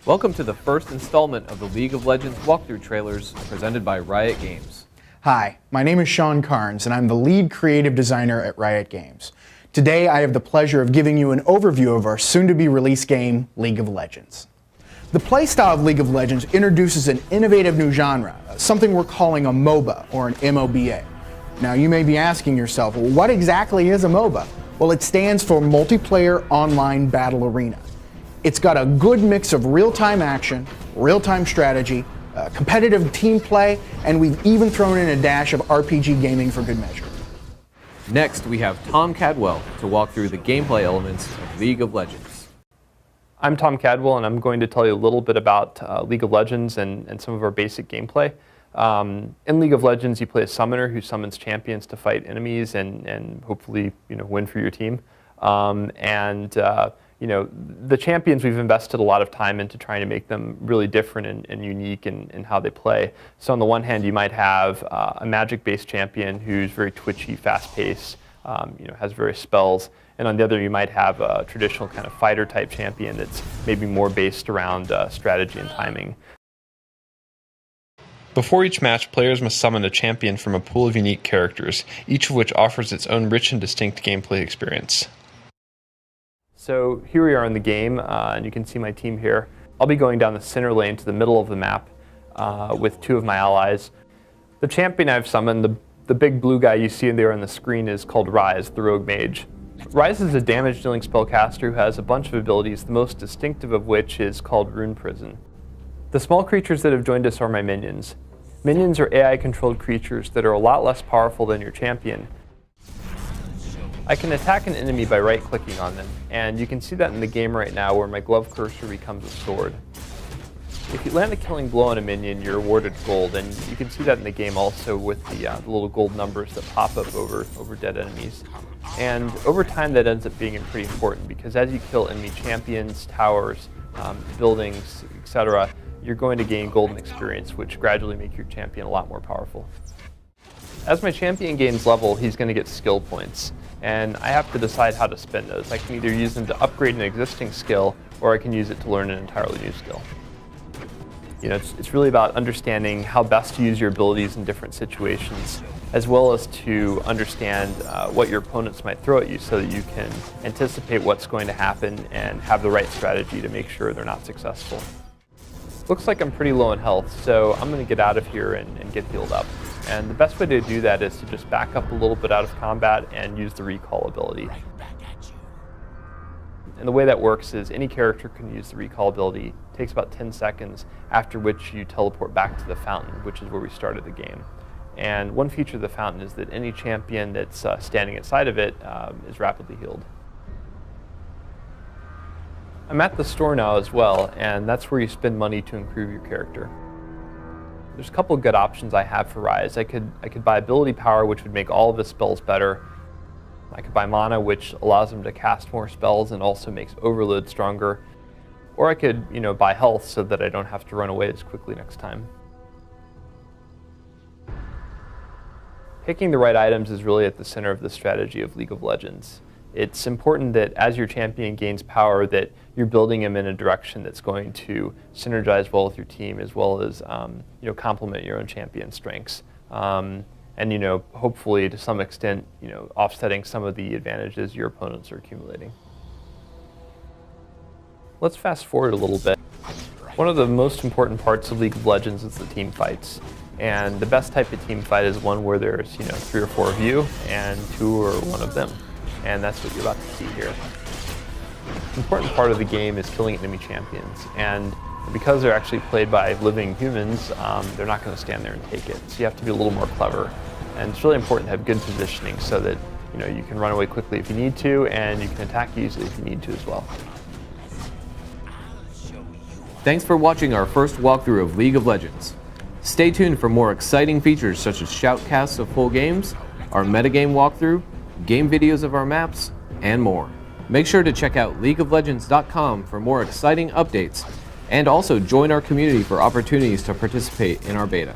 Welcome to the first installment of the League of Legends walkthrough trailers presented by Riot Games. Hi, my name is Sean Carnes and I'm the lead creative designer at Riot Games. Today I have the pleasure of giving you an overview of our soon-to-be released game, League of Legends. The playstyle of League of Legends introduces an innovative new genre, something we're calling a MOBA or an MOBA. Now you may be asking yourself, well, what exactly is a MOBA? Well, it stands for Multiplayer Online Battle Arena. It's got a good mix of real-time action, real-time strategy, competitive team play, and we've even thrown in a dash of RPG gaming for good measure. Next, we have Tom Cadwell to walk through the gameplay elements of League of Legends. I'm Tom Cadwell, and I'm going to tell you a little bit about League of Legends and some of our basic gameplay. In League of Legends, you play a summoner who summons champions to fight enemies and hopefully win for your team. The champions, we've invested a lot of time into trying to make them really different and unique in how they play. So on the one hand, you might have a magic-based champion who's very twitchy, fast-paced, has various spells. And on the other, you might have a traditional kind of fighter-type champion that's maybe more based around strategy and timing. Before each match, players must summon a champion from a pool of unique characters, each of which offers its own rich and distinct gameplay experience. So here we are in the game, and you can see my team here. I'll be going down the center lane to the middle of the map with two of my allies. The champion I've summoned, the big blue guy you see there on the screen, is called Ryze, the Rogue Mage. Ryze is a damage-dealing spellcaster who has a bunch of abilities, the most distinctive of which is called Rune Prison. The small creatures that have joined us are my minions. Minions are AI-controlled creatures that are a lot less powerful than your champion. I can attack an enemy by right-clicking on them, and you can see that in the game right now where my glove cursor becomes a sword. If you land a killing blow on a minion, you're awarded gold, and you can see that in the game also with the little gold numbers that pop up over dead enemies. And over time that ends up being pretty important because as you kill enemy champions, towers, buildings, etc., you're going to gain golden experience, which gradually make your champion a lot more powerful. As my champion gains level, he's going to get skill points. And I have to decide how to spend those. I can either use them to upgrade an existing skill, or I can use it to learn an entirely new skill. It's really about understanding how best to use your abilities in different situations, as well as to understand what your opponents might throw at you so that you can anticipate what's going to happen and have the right strategy to make sure they're not successful. Looks like I'm pretty low in health, so I'm going to get out of here and get healed up. And the best way to do that is to just back up a little bit out of combat and use the recall ability. And the way that works is any character can use the recall ability. It takes about 10 seconds, after which you teleport back to the fountain, which is where we started the game. And one feature of the fountain is that any champion that's standing inside of it is rapidly healed. I'm at the store now as well, and that's where you spend money to improve your character. There's a couple of good options I have for Ryze. I could buy ability power, which would make all of his spells better. I could buy mana, which allows him to cast more spells and also makes overload stronger. Or I could, buy health so that I don't have to run away as quickly next time. Picking the right items is really at the center of the strategy of League of Legends. It's important that as your champion gains power that you're building him in a direction that's going to synergize well with your team as well as complement your own champion strengths. Hopefully to some extent, offsetting some of the advantages your opponents are accumulating. Let's fast forward a little bit. One of the most important parts of League of Legends is the team fights. And the best type of team fight is one where there's 3 or 4 of you and 2 or 1 of them. And that's what you're about to see here. An important part of the game is killing enemy champions, and because they're actually played by living humans, they're not going to stand there and take it. So you have to be a little more clever, and it's really important to have good positioning so that you can run away quickly if you need to, and you can attack easily if you need to as well. Thanks for watching our first walkthrough of League of Legends. Stay tuned for more exciting features such as shoutcasts of full games, our metagame walkthrough, game videos of our maps, and more. Make sure to check out leagueoflegends.com for more exciting updates, and also join our community for opportunities to participate in our beta.